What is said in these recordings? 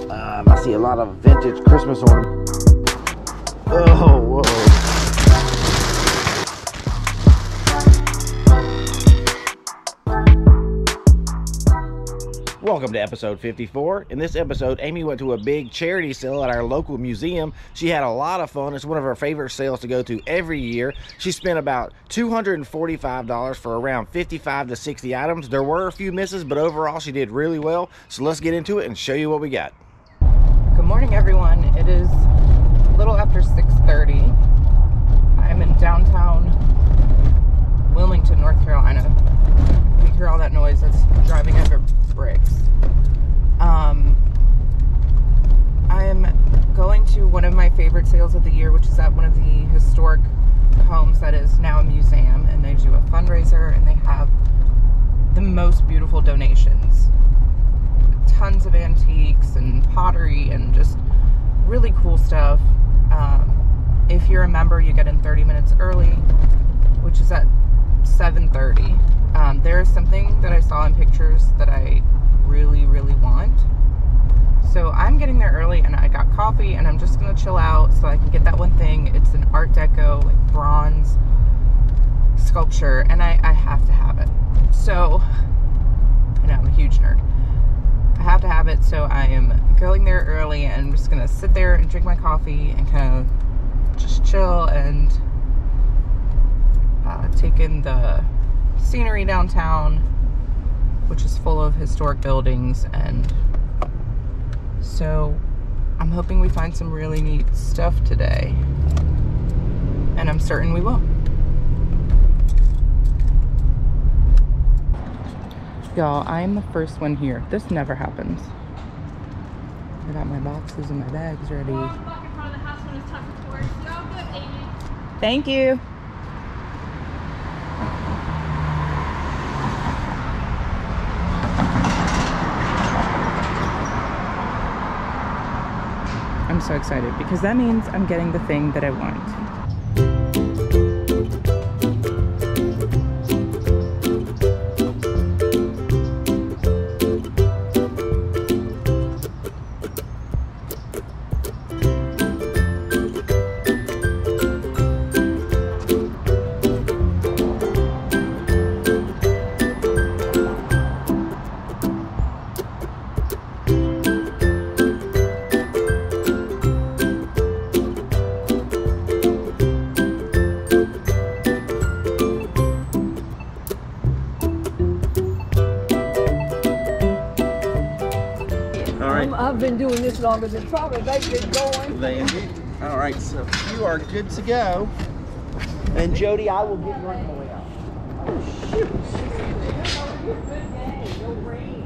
I see a lot of vintage Christmas ornaments. Oh, whoa. Welcome to episode 54. In this episode, Amy went to a big charity sale at our local museum. She had a lot of fun. It's one of her favorite sales to go to every year. She spent about $245 for around 55 to 60 items. There were a few misses, but overall she did really well. So let's get into it and show you what we got. Good morning, everyone. It is a little after 6:30. I'm in downtown Wilmington, North Carolina. You hear all that noise, that's driving under bricks. I'm going to one of my favorite sales of the year, which is at one of the historic homes that is now a museum, and they do a fundraiser and they have the most beautiful donations. Tons of antiques and pottery and just really cool stuff. If you're a member, you get in 30 minutes early, which is at 7:30. There is something that I saw in pictures that I really want. So I'm getting there early and I got coffee and I'm just gonna chill out so I can get that one thing. It's an Art Deco, like, bronze sculpture, and I have to have it. So, I know, I'm a huge nerd. I have to have it, so I am going there early and I'm just gonna sit there and drink my coffee and kind of just chill and take in the scenery downtown, which is full of historic buildings. And so I'm hoping we find some really neat stuff today, and I'm certain we will. Y'all, I am the first one here. This never happens. I got my boxes and my bags ready. Thank you. I'm so excited because that means I'm getting the thing that I want. I've been doing this longer than probably they've been going. All right, so you are good to go. And Jody, I will get your employee out. Oh, shoot. No rain.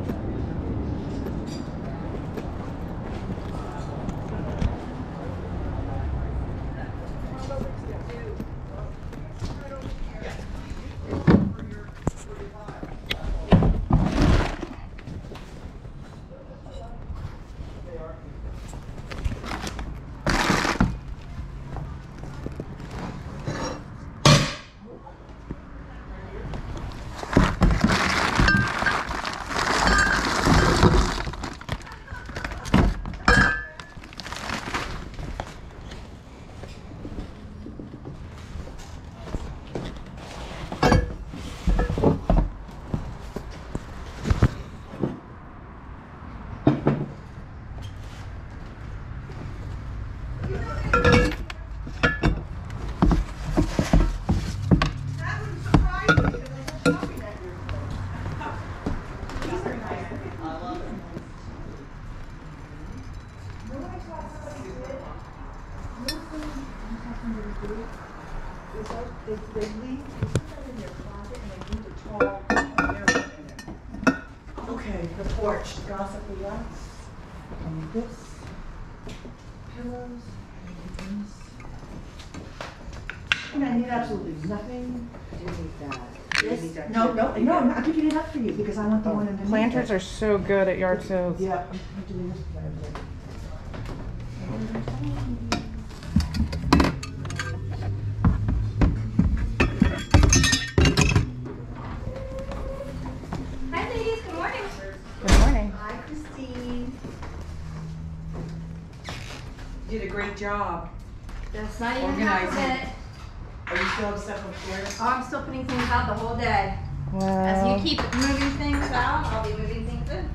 They leave, they put that in their closet and they leave a tall area in it. Okay, the porch, gossip we got. And this, pillows, and this. And I need absolutely nothing. I do need that. This, no, I'm picking it up for you because I want the one in the Planters are so good at yard sales. Yeah, I'm doing this planter. Hi ladies, good morning. Good morning. Hi Christine. did a great job. That's not even half of Organizing. it. Are you still have stuff upstairs? Oh, I'm still putting things out the whole day. Wow. As you keep moving things out, I'll be moving things in.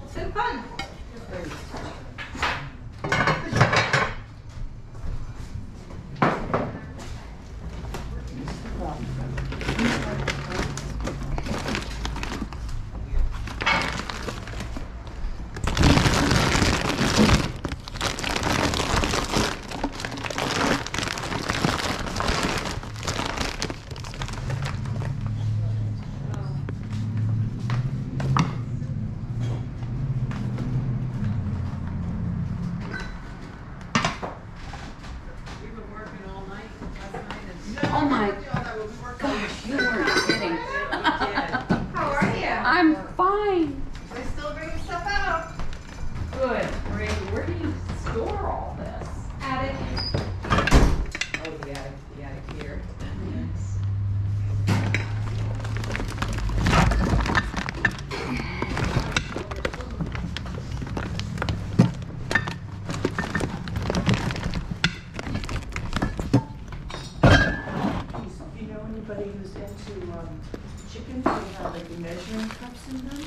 It's been fun. Oh my gosh, you weren't kidding. How are you? I'm fine. We're still bringing stuff out. Good. Great. Where do you store all this? Attic. Oh, the attic here. Do you know anybody who's into chickens? They have like measuring cups in them?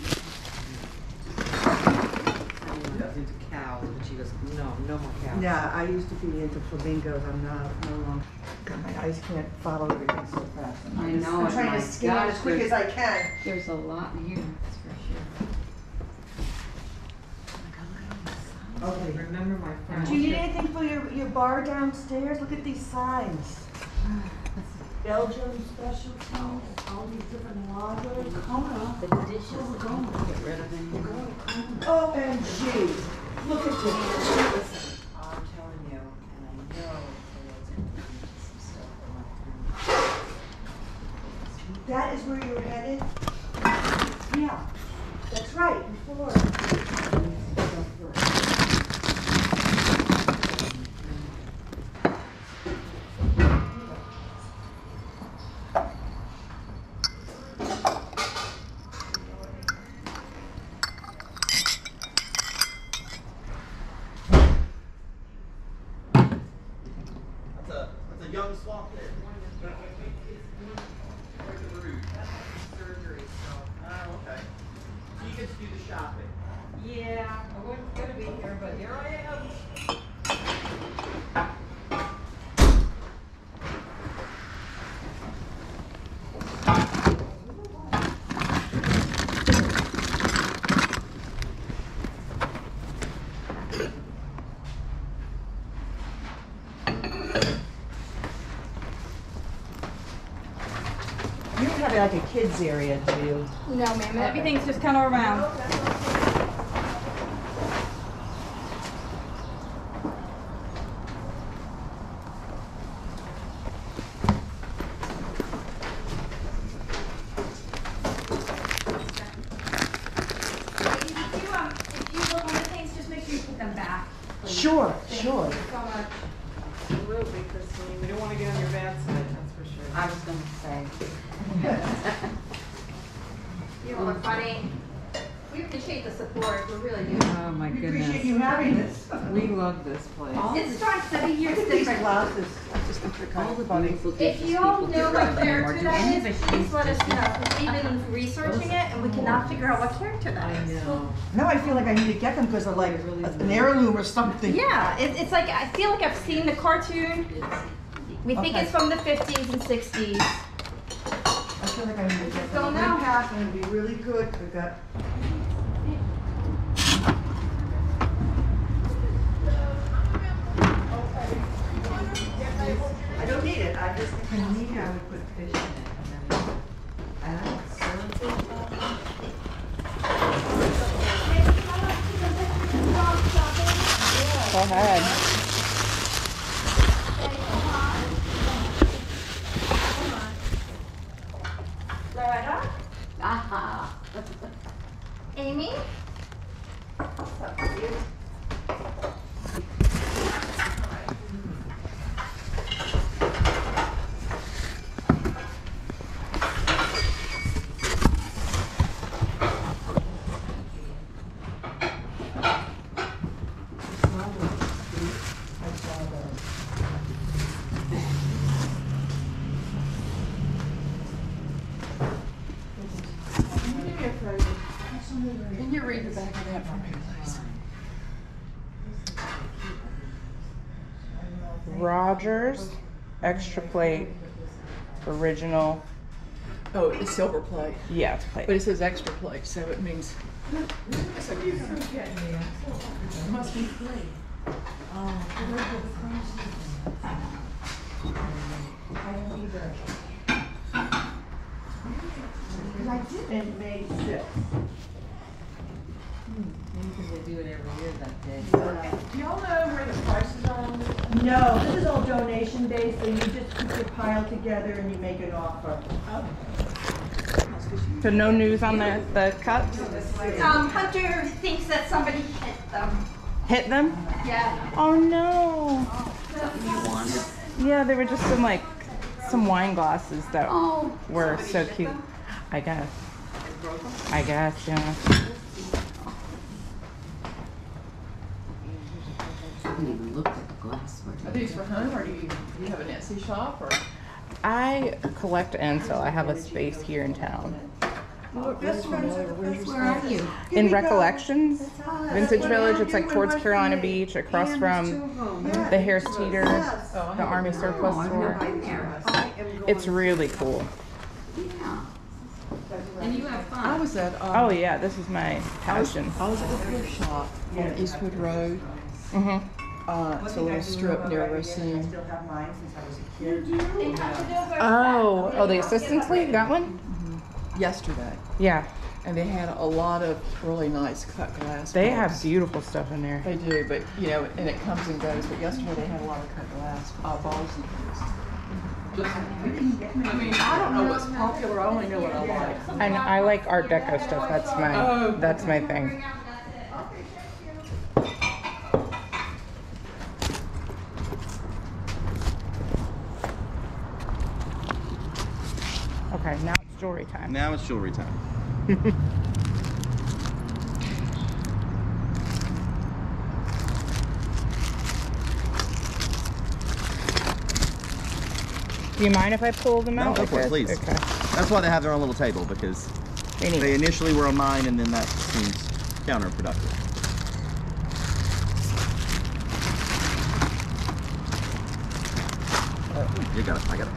She's into cows, but she goes, no more cows. Yeah, I used to be into flamingos. I'm no longer. God, my eyes can't follow everything so fast. I know, I'm and trying my to scan gosh, as quick there's- as I can. There's a lot here, that's for sure. Okay. Remember my friend. Do you need anything for your bar downstairs? Look at these signs. Belgium specialty, all these different lagers. The dishes, get rid of them. OMG, look at this. Listen, I'm telling you, and I know Taylor's in some stuff for my friend. That is where you're headed? Yeah, that's right, before. That's a young swamp there. Surgery, so. Oh, okay. So you get to do the shopping. Yeah, I wasn't gonna be here, but here I am. You don't have like a kids area, do you? No, ma'am. Everything's just kind of around. If you look on the things, just make sure you put them back. please. Sure, Thank sure. you so much. Absolutely, Christine. We don't want to get on your bad side, that's for sure. I was gonna say. You all are funny. We appreciate the support. We really do. Oh, my We goodness. appreciate you having this. We love this place. It starts every year. Look It's at these different. glasses. I just think they're kind All the of funny. beautiful If dishes you all people know get what rid of anymore. character Do that any is, of us please use let us dishes? know. 'Cause we've been researching it and we cannot figure out what character that is. Now I feel like I need to get them because they're like an heirloom or something. Yeah, it's like I feel like I've seen the cartoon. We think Okay. it's from the 50s and 60s. I feel like I need to get them. Don't I'm know. gonna pass and it'll be really good. We've got. I don't need it. I just think I need it. I would put fish in it and then add syrup. Go ahead. Loretta? Aha. Amy? Can you read the back of that for me, please? Rogers, extra plate, original. Oh, it's silver plate, Yeah, it's plate. but it says extra plate, so it means. Must be plate. And May 6th. They do it every year that day. Do y'all know where the prices are on this? No, this is all donation based, so you just put your pile together and you make an offer. So no news on the cups? Hunter thinks that somebody hit them. Hit them? Yeah. Oh no. Yeah, they were just some wine glasses that were so cute. I guess, yeah. I haven't even looked at the glassware. Are these for home, or do you have an Etsy shop, or? I collect and sell. I have a space here in town. Best friends are the best Where are friends. you? In Recollections, Vintage Village. It's like towards Carolina Beach, across from the Harris Teeter, the Army Surplus store. It's really cool. Yeah. And you have I fun. was at. Oh yeah, this is my passion. I was at the thrift shop on Eastwood Road. Mhm. It's a little strip near I Resale. still have mine since I was a kid. Oh, the Assistance League, that one? Yesterday, Yeah, and they had a lot of really nice cut glass. they bottles. have beautiful stuff in there. They do, but and it comes and goes. But yesterday they had a lot of cut glass bottles and things. I mean, I don't know what's popular. I only know what I like. And I like Art Deco stuff. That's my thing. Okay, now it's jewelry time. Now it's jewelry time. Do you mind if I pull them No, out? go for it, please. Okay. That's why they have their own little table, because They need they it. initially were on mine, and then that seems counterproductive. You got it. I got it.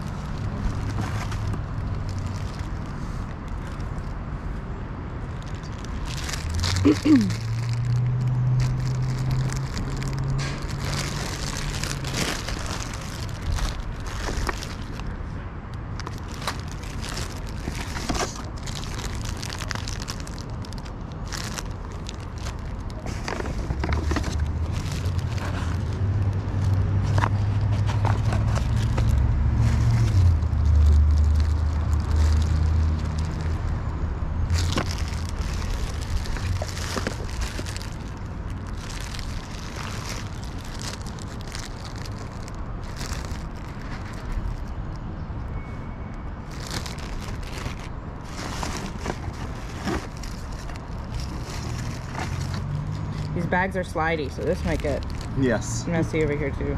These bags are slidey, so this might get Yes. messy over here too.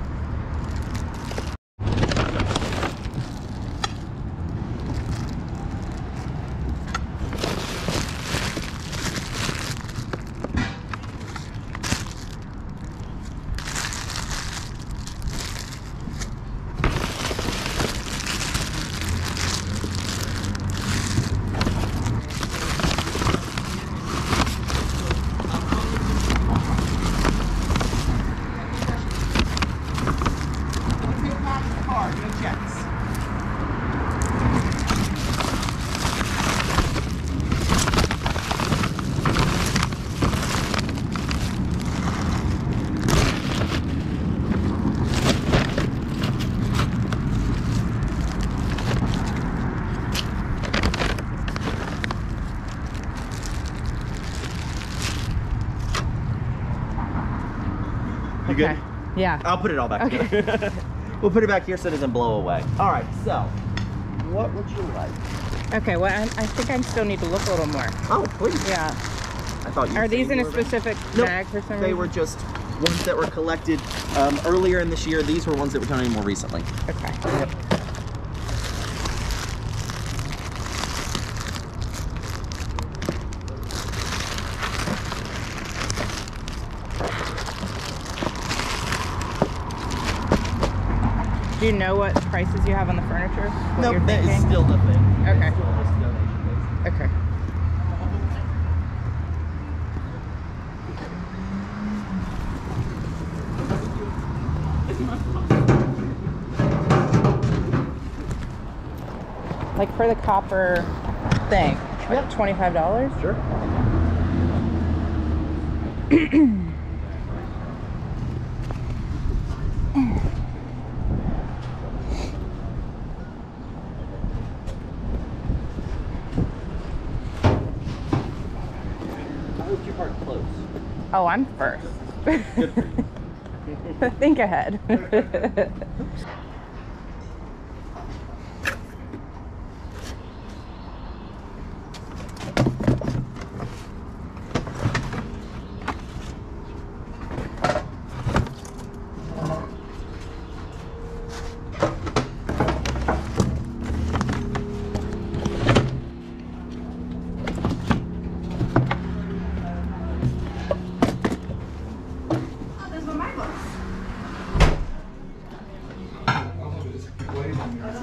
You good? Okay. Yeah. I'll put it all back Okay. here. We'll put it back here so it doesn't blow away. All right, so what would you like? Okay, well, I think I still need to look a little more. Oh, please. Yeah. I thought you Are said these you in a were- specific Nope, bag for some reason? They were just ones that were collected earlier in this year. These were ones that were donated more recently. Okay. Yep. Do you know what prices you have on the furniture? What Nope, you're that is thinking? still the thing. Okay. It's still just donation based. Okay. Like for the copper thing, like $25? Sure. I hope you park close. Oh, I'm first. Good for you. Think ahead.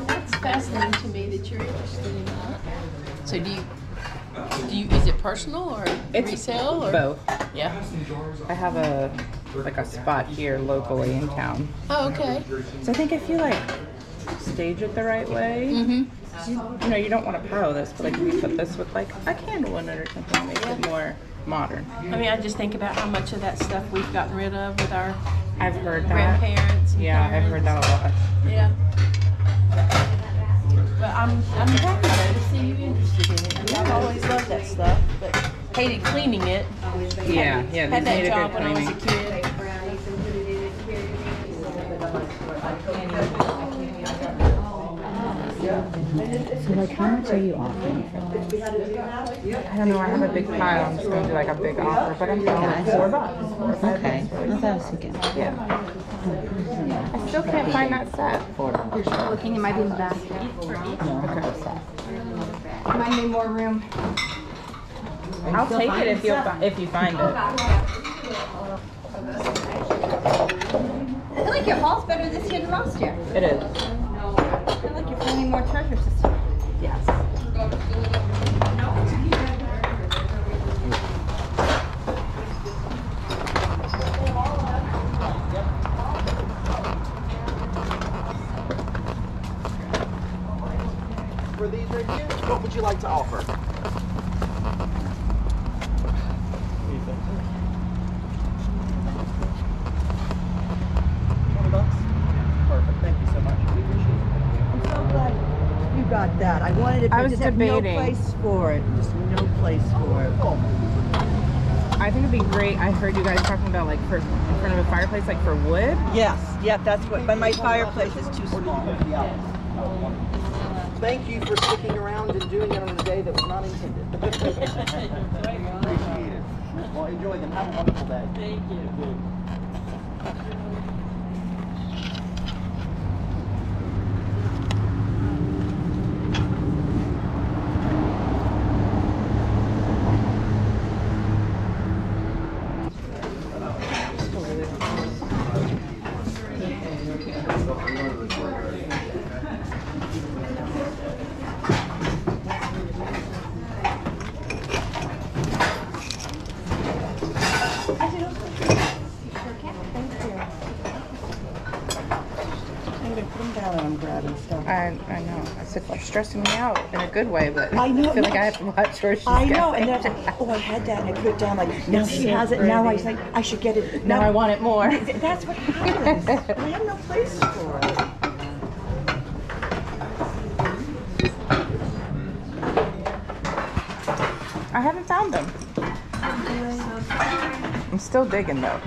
That's fascinating to me that you're interested in that. So do you is it personal or It's resale or both. Yeah. I have a spot here locally in town. Oh, okay. So I think if you like stage it the right way, you know, you don't want to pile this, but like we put this with like a candle in it or something, make it more modern. I mean, I just think about how much of that stuff we've gotten rid of with our I've heard that. grandparents. And Yeah, I've heard that a lot. Yeah. But I'm happy though to see you interested in it. I mean, I've always loved that stuff, but hated cleaning it. Yeah, Had that job when I was a kid. So like how much are you offering for this? I don't know, I have a big pile. I'm just going to do like a big offer, but I'm doing like $4. Okay, that's what I was thinking. Yeah. I still can't find that set. Looking, it might be in the back. Might need more room. I'll take it if you find it. I feel like your haul's better this year than last year. It is. I feel like you're finding more treasures this year. Yes. For these right here, what would you like to offer? $20? Perfect. Thank you so much. We appreciate it. I'm so glad you got that. I wanted it, but I was just have no debating. place for it. Just no place for it. I think it'd be great. I heard you guys talking about like for in front of a fireplace, like for wood. Yes, yeah, that's what. But my fireplace is too small. Thank you for sticking around and doing it on a day that was not intended. Appreciate it. Well, enjoy them. Have a wonderful day. Thank you. Put them down and I'm grabbing stuff. I know. I said she's stressing me out in a good way, but I know, feel like no. I have to watch where she's I going. know, and then oh, I had that, and I put it down like, now she so has it, now I pretty. like, I should get it. Now I want it more. That's what happens. I have no place for it. I haven't found them. I'm still digging though.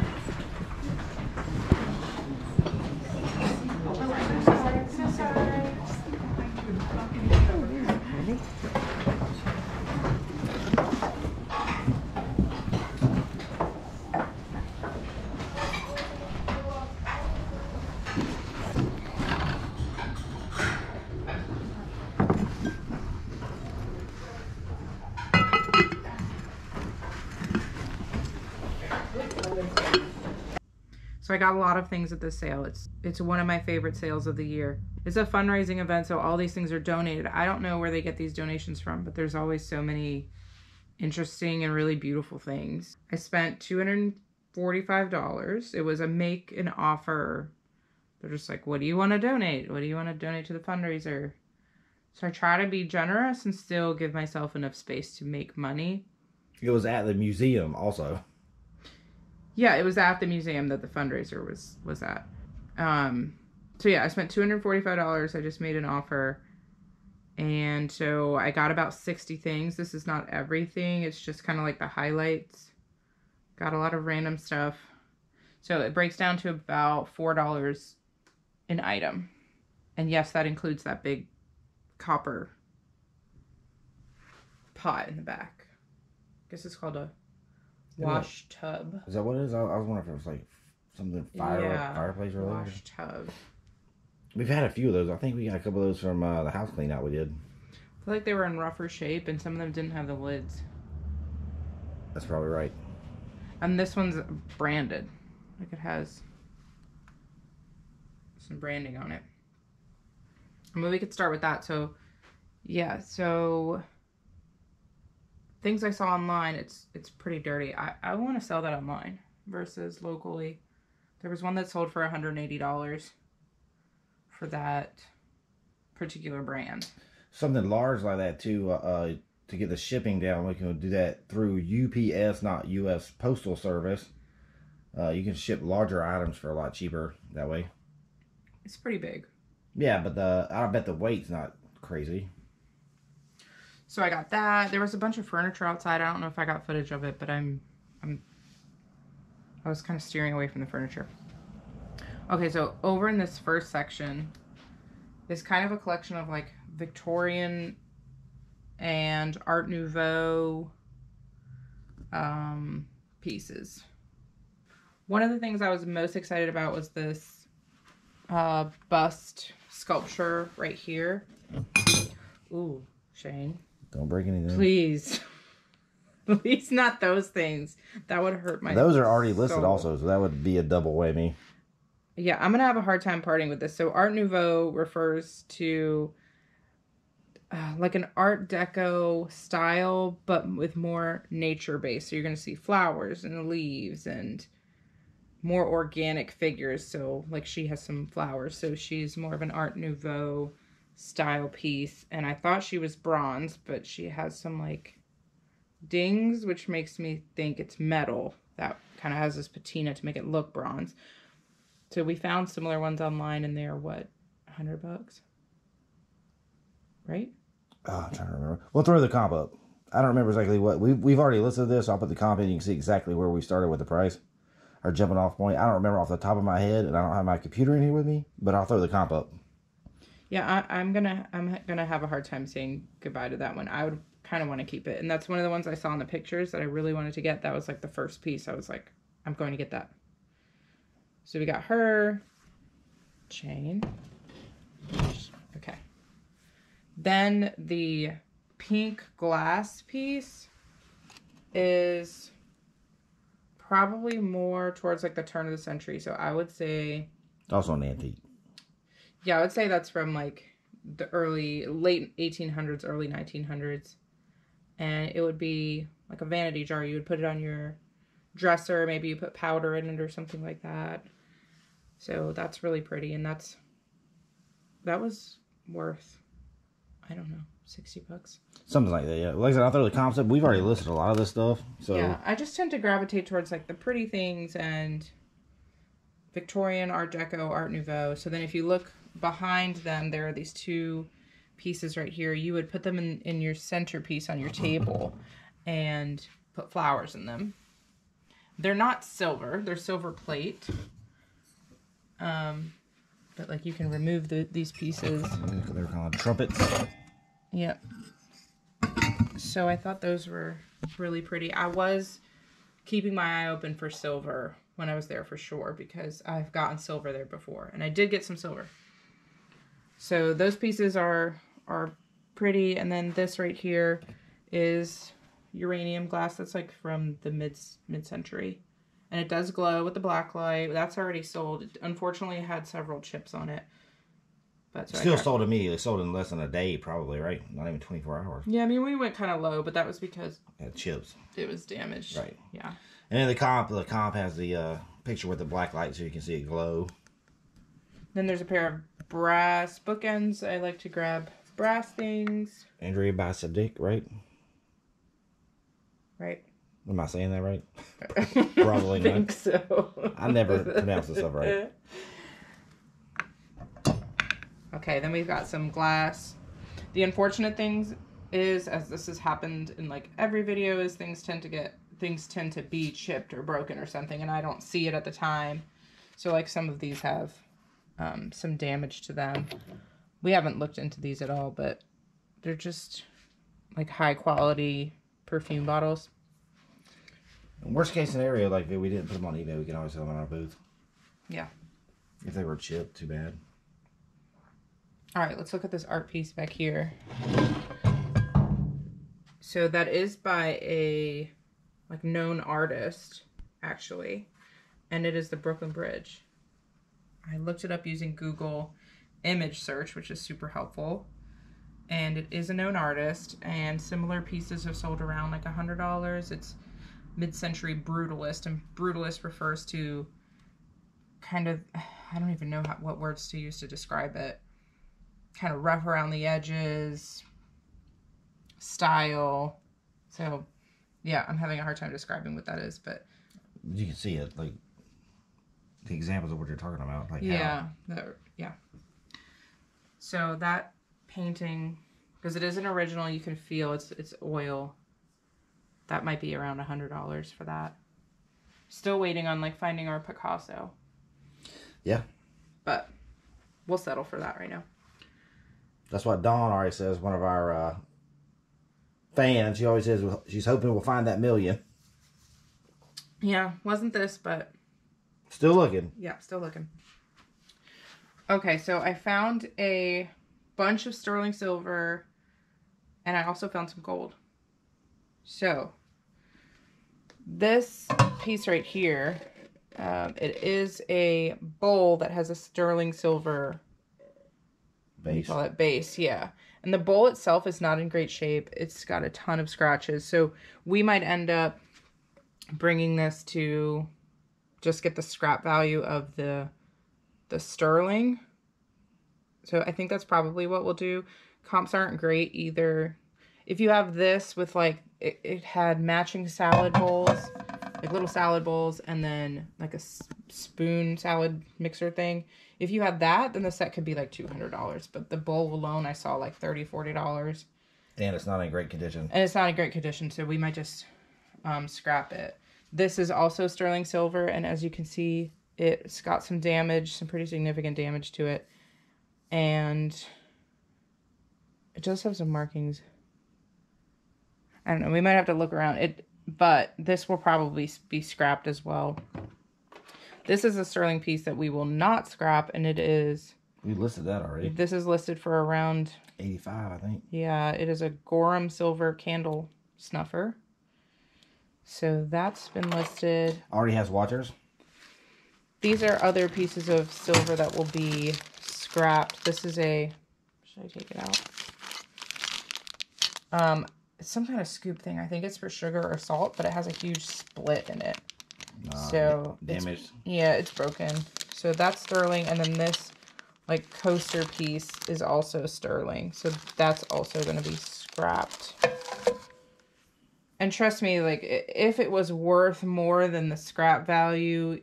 So I got a lot of things at this sale. It's one of my favorite sales of the year. It's a fundraising event, so all these things are donated. I don't know where they get these donations from, but there's always so many interesting and really beautiful things. I spent $245. It was a make an offer. They're just like, what do you want to donate? What do you want to donate to the fundraiser? So I try to be generous and still give myself enough space to make money. It was at the museum also. Yeah, it was at the museum that the fundraiser was at. So yeah, I spent $245. I just made an offer. And so I got about 60 things. This is not everything. It's just kind of like the highlights. Got a lot of random stuff. So it breaks down to about $4 an item. And yes, that includes that big copper pot in the back. I guess it's called a wash tub. Is that what it is? I was wondering if it was like something fireplace related. Wash tub. We've had a few of those. I think we got a couple of those from the house clean out we did. I feel like they were in rougher shape and some of them didn't have the lids. That's probably right. And this one's branded. Like it has some branding on it. I mean, we could start with that. So, yeah. So, things I saw online, it's pretty dirty. I want to sell that online versus locally. There was one that sold for $180 for that particular brand. Something large like that too. To get the shipping down, we can do that through UPS, not U.S. Postal Service. You can ship larger items for a lot cheaper that way. It's pretty big. Yeah, but I bet the weight's not crazy. So I got that. There was a bunch of furniture outside. I don't know if I got footage of it, but I was kind of steering away from the furniture. Okay, so over in this first section is kind of a collection of like Victorian and Art Nouveau pieces. One of the things I was most excited about was this bust sculpture right here. Ooh, Shane. Don't break anything. Please. Please not those things. That would hurt my Those are already listed soul. also, so that would be a double whammy. Yeah, I'm going to have a hard time parting with this. So Art Nouveau refers to like an Art Deco style, but with more nature-based. So you're going to see flowers and leaves and more organic figures. So like she has some flowers. So she's more of an Art Nouveau style piece. And I thought she was bronze, but she has some like dings, which makes me think it's metal. That kind of has this patina to make it look bronze. So we found similar ones online, and they're what, $100, right? Oh, I'm trying to remember. We'll throw the comp up. I don't remember exactly what we've already listed this. So I'll put the comp in. You can see exactly where we started with the price, our jumping off point. I don't remember off the top of my head, and I don't have my computer in here with me. But I'll throw the comp up. Yeah, I'm gonna have a hard time saying goodbye to that one. I would kind of want to keep it, and that's one of the ones I saw in the pictures that I really wanted to get. That was like the first piece. I was like, I'm going to get that. So we got her chain. Okay. Then the pink glass piece is probably more towards like the turn of the century. So I would say Also an antique. Yeah, I would say that's from like the late 1800s, early 1900s. And it would be like a vanity jar. You would put it on your dresser. Maybe you put powder in it or something like that. So that's really pretty. And that was worth, I don't know, $60. Something like that, yeah. Like I said, I'll throw the comps up. We've already listed a lot of this stuff. So yeah, I just tend to gravitate towards like the pretty things and Victorian, Art Deco, Art Nouveau. So then if you look behind them, there are these two pieces right here. You would put them in your centerpiece on your table and put flowers in them. They're not silver. They're silver plate. But like you can remove these pieces. They're called trumpets. Yep. So I thought those were really pretty. I was keeping my eye open for silver when I was there for sure, because I've gotten silver there before, and I did get some silver. So those pieces are pretty, and then this right here is uranium glass. That's like from the mid-century. And it does glow with the black light. That's already sold. It unfortunately had several chips on it. But so Still sold immediately. Sold in less than a day, probably, right? Not even 24 hours. Yeah, I mean, we went kind of low, but that was because it had chips. It was damaged. Right. Yeah. And then the comp has the picture with the black light so you can see it glow. Then there's a pair of brass bookends. I like to grab brass things. Andrea Basadik, right? Right. Am I saying that right? Probably not. I think so. I never pronounce this stuff right. Okay, then we've got some glass. The unfortunate thing is, as this has happened in like every video, is things tend to be chipped or broken or something, and I don't see it at the time. So like some of these have some damage to them. We haven't looked into these at all, but they're just like high quality perfume bottles. Worst case scenario, like if we didn't put them on eBay, we can always sell them in our booth. Yeah. If they were chipped, too bad. All right, let's look at this art piece back here. So that is by a like known artist, actually, and it is the Brooklyn Bridge. I looked it up using Google image search, which is super helpful. And it is a known artist, and similar pieces have sold around like $100. It's mid-century brutalist, and brutalist refers to kind of, I don't even know what words to use to describe it. Kind of rough around the edges, style. So, yeah, I'm having a hard time describing what that is, but you can see it, like the examples of what you're talking about. Like yeah, yeah. So that painting, because it is an original, you can feel it's oil. That might be around $100 for that. Still waiting on like finding our Picasso. Yeah. But we'll settle for that right now. That's what Dawn already says, one of our fans. She always says she's hoping we'll find that million. Yeah, wasn't this, but... Still looking. Yeah, still looking. Okay, so I found a bunch of sterling silver, and I also found some gold. So, this piece right here, it is a bowl that has a sterling silver... Base. Call it base, yeah. And the bowl itself is not in great shape. It's got a ton of scratches. So we might end up bringing this to just get the scrap value of the sterling. So I think that's probably what we'll do. Comps aren't great either. If you have this with like, it had matching salad bowls, like little salad bowls, and then like a spoon salad mixer thing. If you had that, then the set could be like $200. But the bowl alone, I saw like $30, $40. And it's not in great condition. And it's not in great condition, so we might just scrap it. This is also sterling silver, and as you can see, it's got some damage, some pretty significant damage to it. And it does have some markings. I don't know, we might have to look around it, but this will probably be scrapped as well. This is a sterling piece that we will not scrap, and it is... We listed that already. This is listed for around... 85, I think. Yeah, it is a Gorham silver candle snuffer. So that's been listed. Already has watchers? These are other pieces of silver that will be scrapped. This is a... Should I take it out? It's some kind of scoop thing. I think it's for sugar or salt, but it has a huge split in it. So damaged. It's broken. So that's sterling, and then this like coaster piece is also sterling. So that's also going to be scrapped. And trust me, like if it was worth more than the scrap value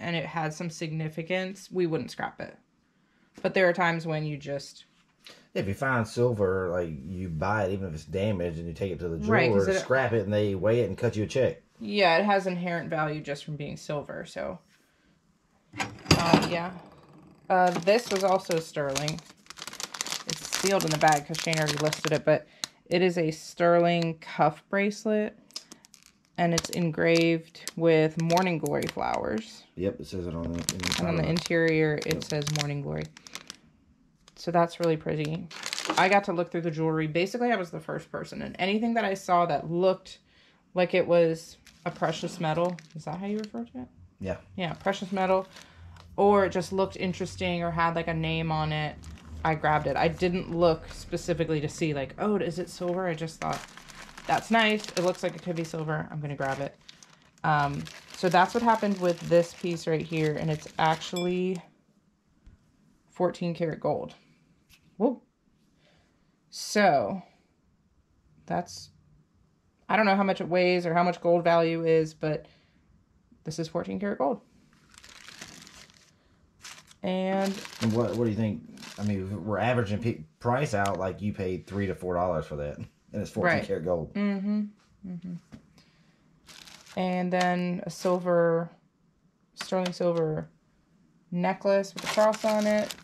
and it had some significance, we wouldn't scrap it. But there are times when you just... If you find silver, like you buy it even if it's damaged and you take it to the jeweler, scrap it, and they weigh it and cut you a check. Yeah, it has inherent value just from being silver, so... yeah. This was also sterling. It's sealed in the bag because Shane already listed it, but it is a sterling cuff bracelet, and it's engraved with morning glory flowers. Yep, it says it on the inside. And on the interior, it says morning glory. So that's really pretty. I got to look through the jewelry. Basically, I was the first person, and anything that I saw that looked like it was a precious metal. Is that how you refer to it? Yeah. Yeah, precious metal. Or it just looked interesting or had like a name on it, I grabbed it. I didn't look specifically to see like, oh, is it silver? I just thought, that's nice. It looks like it could be silver. I'm going to grab it. So that's what happened with this piece right here. And it's actually 14 karat gold. Whoa. So that's, I don't know how much it weighs or how much gold value is, but this is 14 karat gold. And what do you think? I mean, we're averaging price out like you paid $3 to $4 for that, and it's 14 karat gold. Mm-hmm. Mm-hmm. And then a silver, sterling silver necklace with a cross on it.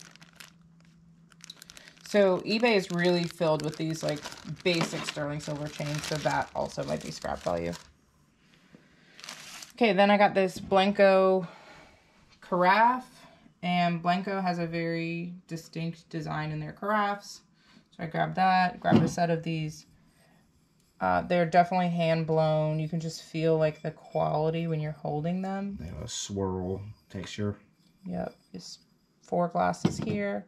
So eBay is really filled with these like basic sterling silver chains, so that also might be scrap value. Okay, then I got this Blanco carafe. And Blanco has a very distinct design in their carafes. So I grabbed that, grabbed a set of these. They're definitely hand blown. You can just feel like the quality when you're holding them. They have a swirl texture. Yep, just 4 glasses here.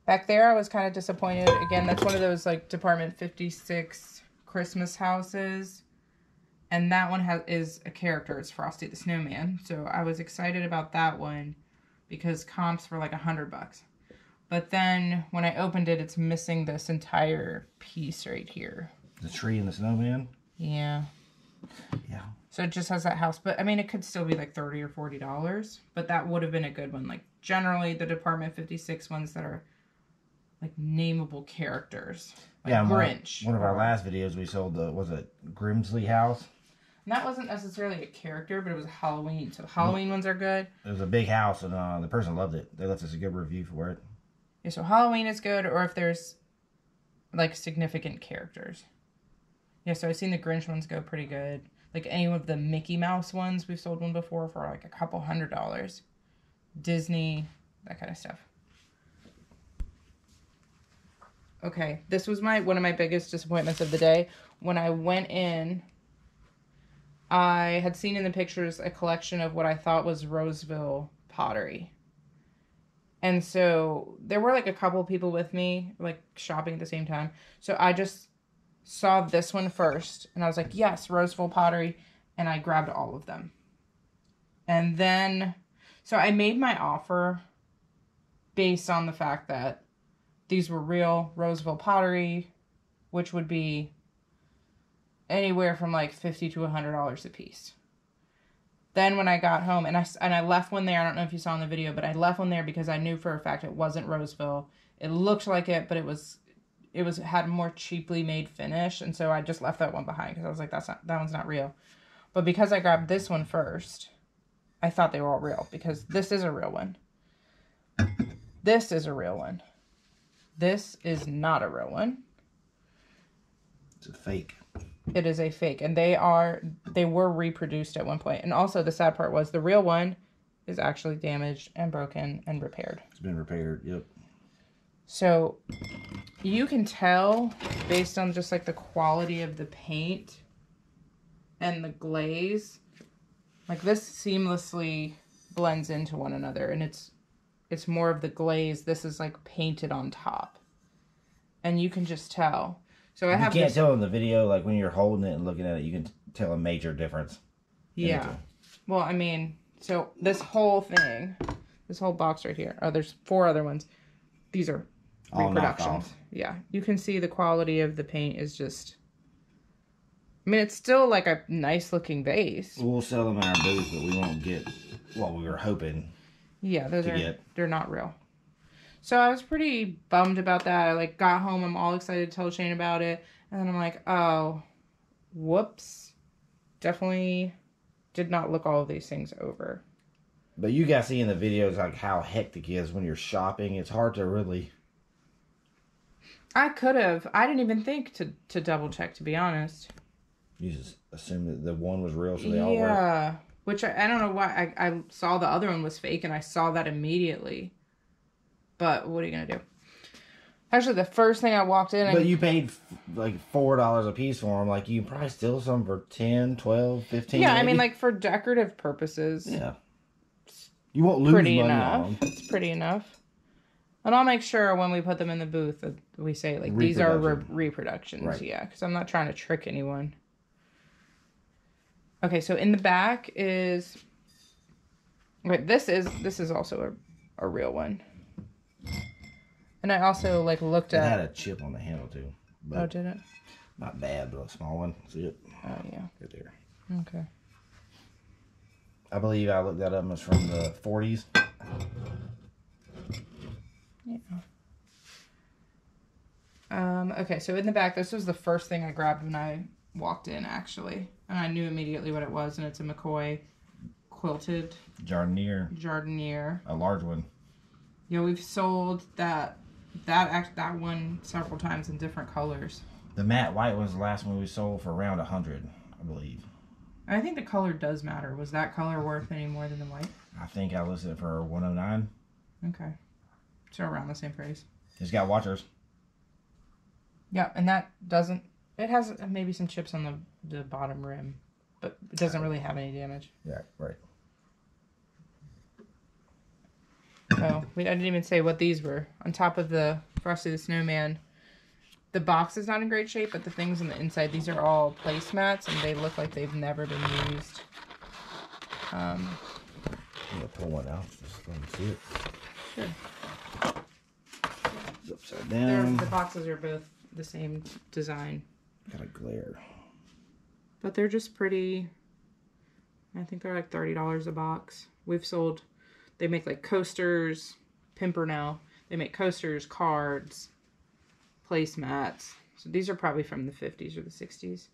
Back there I was kind of disappointed. Again, that's one of those like Department 56 Christmas houses. And that one is a character. It's Frosty the Snowman. So I was excited about that one, because comps were like $100. But then when I opened it, it's missing this entire piece right here. The tree and the snowman? Yeah. Yeah. So it just has that house. But I mean, it could still be like $30 or $40. But that would have been a good one. Like generally the Department 56 ones that are like nameable characters. Like yeah, Grinch. One of our last videos we sold was it Grimsley House? And that wasn't necessarily a character, but it was a Halloween. So the Halloween ones are good. It was a big house, and the person loved it. They left us a good review for it. Yeah, so Halloween is good, or if there's, like, significant characters. Yeah, so I've seen the Grinch ones go pretty good. Like, any of the Mickey Mouse ones, we've sold one before for, like, a couple $100. Disney, that kind of stuff. Okay, this was one of my biggest disappointments of the day. When I went in, I had seen in the pictures a collection of what I thought was Roseville pottery. And so there were like a couple people with me, like shopping at the same time. So I just saw this one first and I was like, yes, Roseville pottery. And I grabbed all of them. And then, so I made my offer based on the fact that these were real Roseville pottery, which would be anywhere from like $50 to $100 a piece. Then when I got home, and I left one there, I don't know if you saw in the video, but I left one there because I knew for a fact it wasn't Roseville. It looked like it, but it had a more cheaply made finish, and so I just left that one behind because I was like, that one's not real. But because I grabbed this one first, I thought they were all real, because this is a real one. This is a real one. This is not a real one. It's a fake. It is a fake, and they were reproduced at one point. And also the sad part was the real one is actually damaged and broken and repaired. It's been repaired, yep. So you can tell based on just like the quality of the paint and the glaze, like this seamlessly blends into one another, and it's more of the glaze. This is like painted on top, and you can just tell. So I have. You can't tell in the video, like when you're holding it and looking at it, you can tell a major difference. Yeah. Well, I mean, so this whole thing, this whole box right here. Oh, there's 4 other ones. These are all reproductions. Yeah, you can see the quality of the paint is just. I mean, it's still like a nice looking vase. We'll sell them in our booth, but we won't get what we were hoping. Yeah, they're not real. So I was pretty bummed about that. I like got home, I'm all excited to tell Shane about it, and then I'm like, oh, whoops. Definitely did not look all of these things over. But you guys see in the videos like how hectic it is when you're shopping. It's hard to really. I could have. I didn't even think to double check, to be honest. You just assumed that the one was real, so they all were. Yeah, which I don't know why. I saw the other one was fake, and I saw that immediately. But what are you going to do? Actually, the first thing I walked in... But you paid like $4 a piece for them. Like, you can probably steal some for 10, 12, 15. Yeah, maybe. I mean, like, for decorative purposes. Yeah. You won't lose pretty money enough. on them. It's pretty enough. And I'll make sure when we put them in the booth that we say, like, these are reproductions. Right. Yeah, because I'm not trying to trick anyone. Okay, so in the back is... Okay, this is also a real one. And I also, like, looked at... It had a chip on the handle, too. But oh, did it? Not bad, but a small one. See it? Oh, yeah. Right there. Okay. I believe I looked that up. It was from the 40s. Yeah. Okay, so in the back, this was the first thing I grabbed when I walked in, actually. And I knew immediately what it was, and it's a McCoy quilted jardiniere. A large one. Yeah, we've sold that one several times in different colors. The matte white was the last one we sold for around 100, I believe. I think the color does matter. Was that color worth any more than the white? I think I listed it for 109. Okay. So around the same price. It's got washers. Yeah, and that doesn't... It has maybe some chips on the bottom rim, but it doesn't really have any damage. Yeah, right. Oh, I didn't even say what these were. On top of the Frosty the Snowman, the box is not in great shape, but the things on the inside, these are all placemats, and they look like they've never been used. I'm going to pull one out just so you can see it. Sure. It's upside down. The boxes are both the same design. Got a glare. But they're just pretty. I think they're like $30 a box. We've sold, they make like coasters, Pimpernel. They make coasters, cards, placemats. So these are probably from the 50s or the 60s.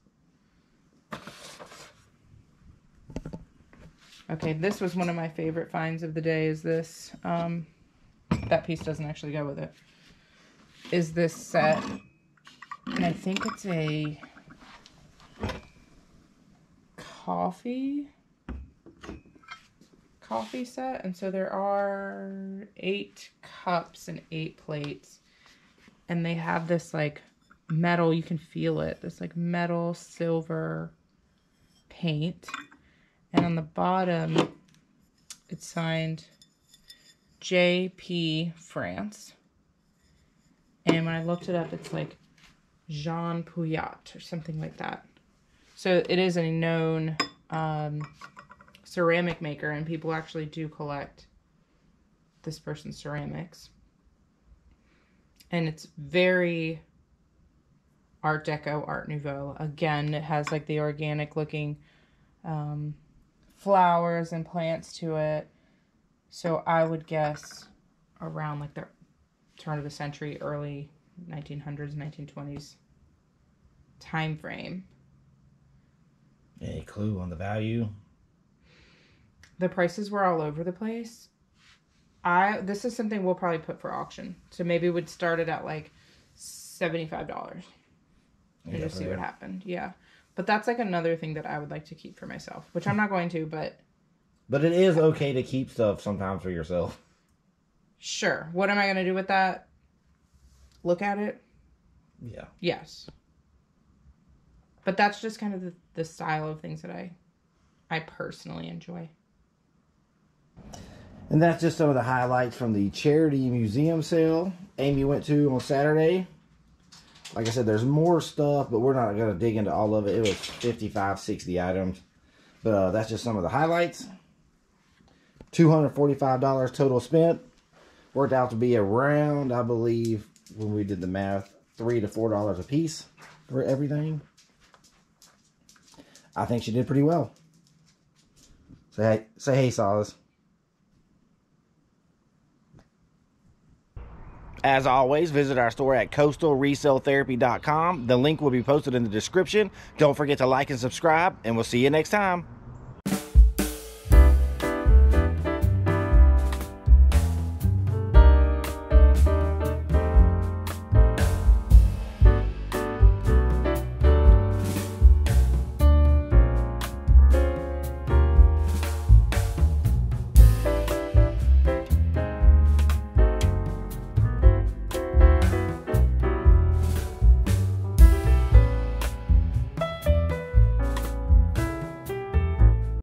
Okay, this was one of my favorite finds of the day is this. That piece doesn't actually go with it. Is this set. And I think it's a coffee set. And so there are 8 cups and 8 plates. And they have this like metal, you can feel it. This like metal silver paint. And on the bottom, it's signed J.P. France. And when I looked it up, it's like Jean Pouillat or something like that. So it is a known ceramic maker, and people actually do collect this person's ceramics. And it's very Art Deco, Art Nouveau. Again, it has like the organic looking flowers and plants to it. So I would guess around like the turn of the century, early 1900s, 1920s time frame. Any clue on the value? The prices were all over the place. This is something we'll probably put for auction. So maybe we'd start it at like $75 and just see what happened. Yeah. But that's like another thing that I would like to keep for myself, which I'm not going to, but... But it is okay to keep stuff sometimes for yourself. Sure. What am I going to do with that? Look at it? Yeah. Yes. But that's just kind of the style of things that I personally enjoy. And that's just some of the highlights from the charity museum sale Amy went to on Saturday. Like I said, there's more stuff, but we're not going to dig into all of it. It was 55, 60 items. But that's just some of the highlights. $245 total spent. Worked out to be around, I believe, when we did the math, $3 to $4 a piece for everything. I think she did pretty well. Say hey, Solace. As always, visit our store at coastalreselletherapy.com. The link will be posted in the description. Don't forget to like and subscribe, and we'll see you next time.